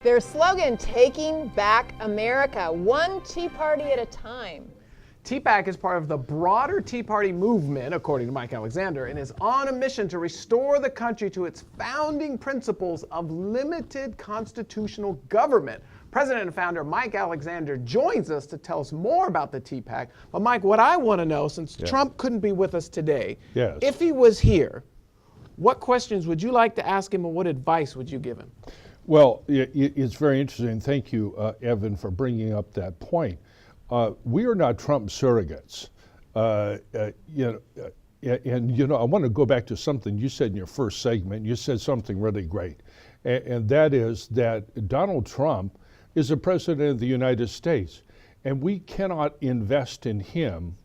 Their slogan, Taking Back America, one Tea Party at a time. TEAPAC is part of the broader Tea Party movement, according to Mike Alexander, and is on a mission to restore the country to its founding principles of limited constitutional government. President and founder Mike Alexander joins us to tell us more about the TEAPAC. But Mike, what I want to know, since Trump couldn't be with us today, if he was here, what questions would you like to ask him and what advice would you give him? Well, it's very interesting. Thank you, Evan, for bringing up that point. We are not Trump surrogates. I want to go back to something you said in your first segment. You said something really great, and that is that Donald Trump is the president of the United States, and we cannot invest in him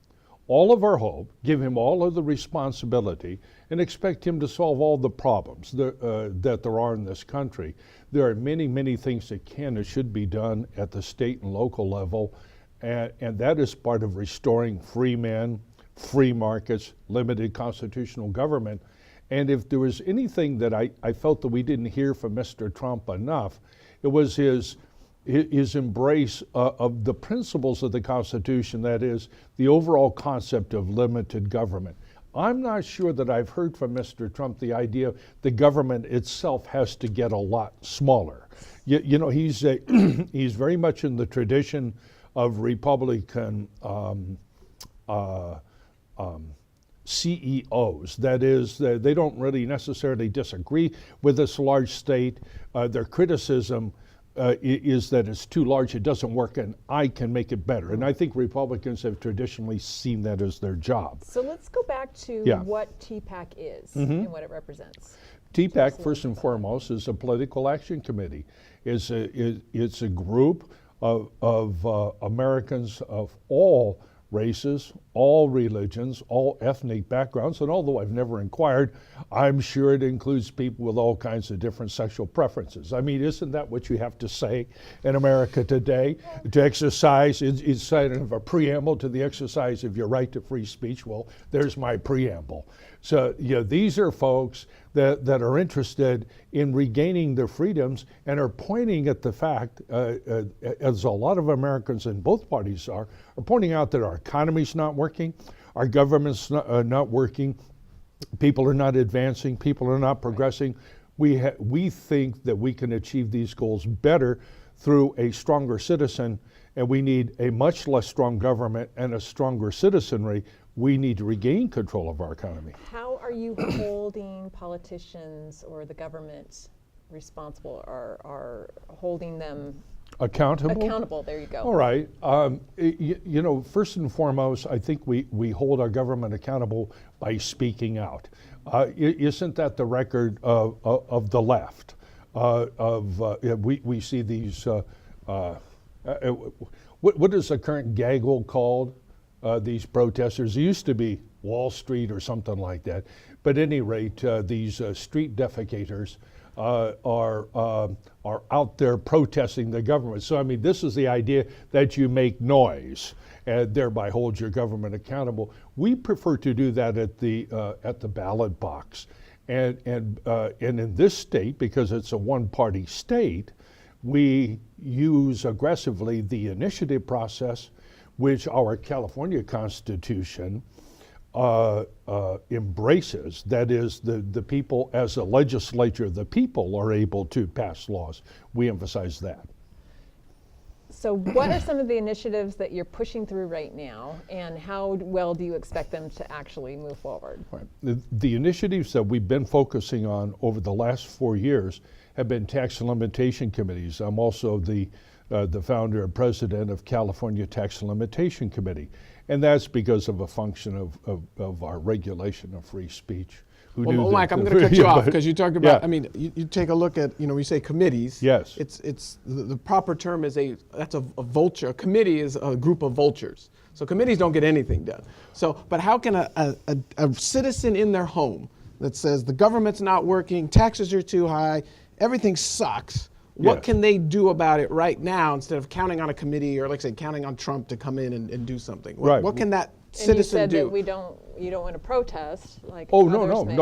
all of our hope, give him all of the responsibility, and expect him to solve all the problems that there are in this country. There are many, many things that can and should be done at the state and local level, and that is part of restoring free men, free markets, limited constitutional government. And if there was anything that I felt that we didn't hear from Mr. Trump enough, it was his embrace of the principles of the Constitution, that is, the overall concept of limited government. I'm not sure that I've heard from Mr. Trump the idea the government itself has to get a lot smaller. You know, he's very much in the tradition of Republican CEOs. That is, they don't really necessarily disagree with this large state. Their criticism is that it's too large, it doesn't work, and I can make it better. And I think Republicans have traditionally seen that as their job. So let's go back to what TEAPAC is and what it represents. TEAPAC, first and foremost, is a political action committee. It's a group of Americans of all races, all religions, all ethnic backgrounds, and although I've never inquired, I'm sure it includes people with all kinds of different sexual preferences. I mean, isn't that what you have to say in America today? To exercise, inside of a preamble to the exercise of your right to free speech. Well, there's my preamble. So, these are folks that are interested in regaining their freedoms and are pointing at the fact, as a lot of Americans in both parties are pointing out that our economy's not working, our government's not working, people are not advancing, people are not progressing. We think that we can achieve these goals better through a stronger citizen, and we need a much less strong government and a stronger citizenry. We need to regain control of our economy. How are you holding politicians or the government responsible, or holding them accountable? Accountable, there you go. All right. First and foremost, I think we hold our government accountable by speaking out. Isn't that the record of the left? We see these, what is the current gaggle called? These protesters. It used to be Wall Street or something like that. But at any rate, these street defecators are out there protesting the government. So, I mean, this is the idea that you make noise and thereby hold your government accountable. We prefer to do that at the ballot box. And in this state, because it's a one-party state, we use aggressively the initiative process, which our California Constitution embraces. That is, the people, as a legislature, the people are able to pass laws. We emphasize that. So what are some of the initiatives that you're pushing through right now, and how well do you expect them to actually move forward? Right. The initiatives that we've been focusing on over the last 4 years have been tax limitation committees. I'm also the founder and president of California Tax Limitation Committee. And that's because of a function of our regulation of free speech. Well, Mike, I'm going to cut you off because you talked about, I mean, you take a look at, when you say committees. Yes. It's the proper term is that's a vulture. A committee is a group of vultures. So committees don't get anything done. So, but how can a citizen in their home that says the government's not working, taxes are too high, everything sucks, what can they do about it right now instead of counting on a committee or, like I said, counting on Trump to come in and do something? What can that citizen do? And you said that you don't want to protest like no.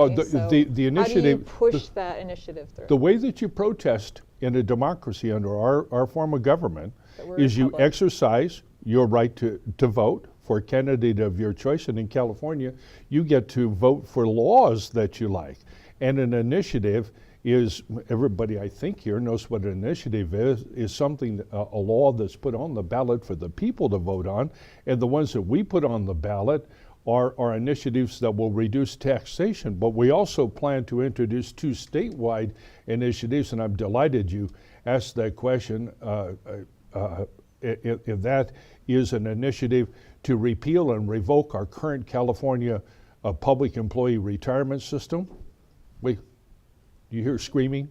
The initiative. How do you push that initiative through? The way that you protest in a democracy under our form of government But we're a is you republic. exercise your right to vote for a candidate of your choice. And in California, you get to vote for laws that you like. And an initiative is, everybody I think here knows what an initiative is something, a law that's put on the ballot for the people to vote on. And the ones that we put on the ballot are initiatives that will reduce taxation. But we also plan to introduce 2 statewide initiatives, and I'm delighted you asked that question. If that is an initiative to repeal and revoke our current California public employee retirement system. You hear screaming,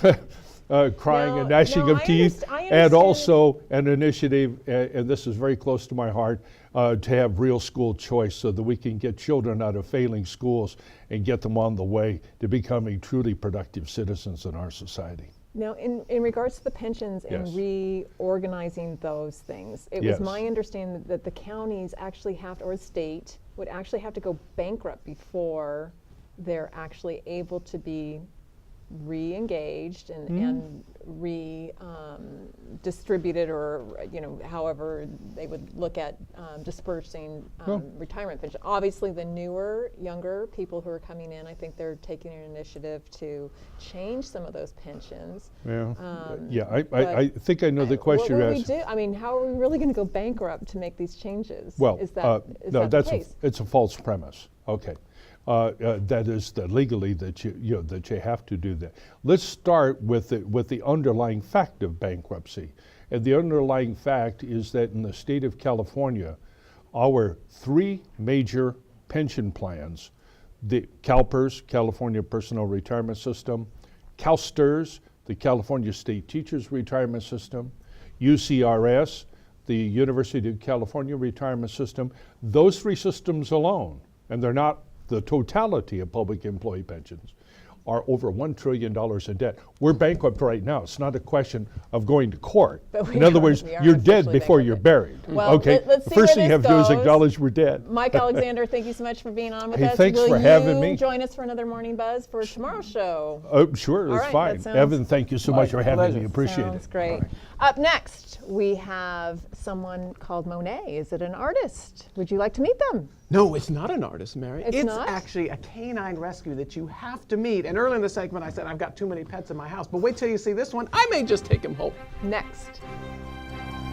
crying No, and gnashing no, of teeth, I and understand. also an initiative, and this is very close to my heart, to have real school choice so that we can get children out of failing schools and get them on the way to becoming truly productive citizens in our society. Now, in regards to the pensions and Yes. reorganizing those things, it Yes. was my understanding that the counties actually have to, or the state would actually have to go bankrupt before they're actually able to be re-engaged and distributed, or however they would look at dispersing retirement pension. Obviously, the newer, younger people who are coming in, I think they're taking an initiative to change some of those pensions. I think I know the question What you're will we asking. do? I mean, how are we really going to go bankrupt to make these changes? Well, is that no, the that's case? it's a false premise. Okay, that is that legally that you have to do that. Let's start with the underlying fact of bankruptcy, and the underlying fact is that in the state of California, our 3 major pension plans, the CalPERS, California Personnel Retirement System, CalSTRS, the California State Teachers Retirement System, UCRS, the University of California Retirement System, those 3 systems alone, and they're not the totality of public employee pensions, are over $1 trillion in debt. We're bankrupt right now. It's not a question of going to court. But we In other are- words, we are you're dead officially before you're buried. Well, okay. let's The see first where thing you this have to do is goes. acknowledge we're dead. Mike Alexander, thank you so much for being on with Hey, us. thanks Will for having you me. join us for another Morning Buzz for tomorrow's show? Oh, sure, All that's right, fine. that sounds- Evan, thank you so much for having pleasure. me. Appreciate Sounds it. great. Up next, we have someone called Monet. Is it an artist? Would you like to meet them? No, it's not an artist, Mary. It's not? actually a canine rescue that you have to meet. And earlier in the segment, I said I've got too many pets in my house. But wait till you see this one. I may just take him home. Next.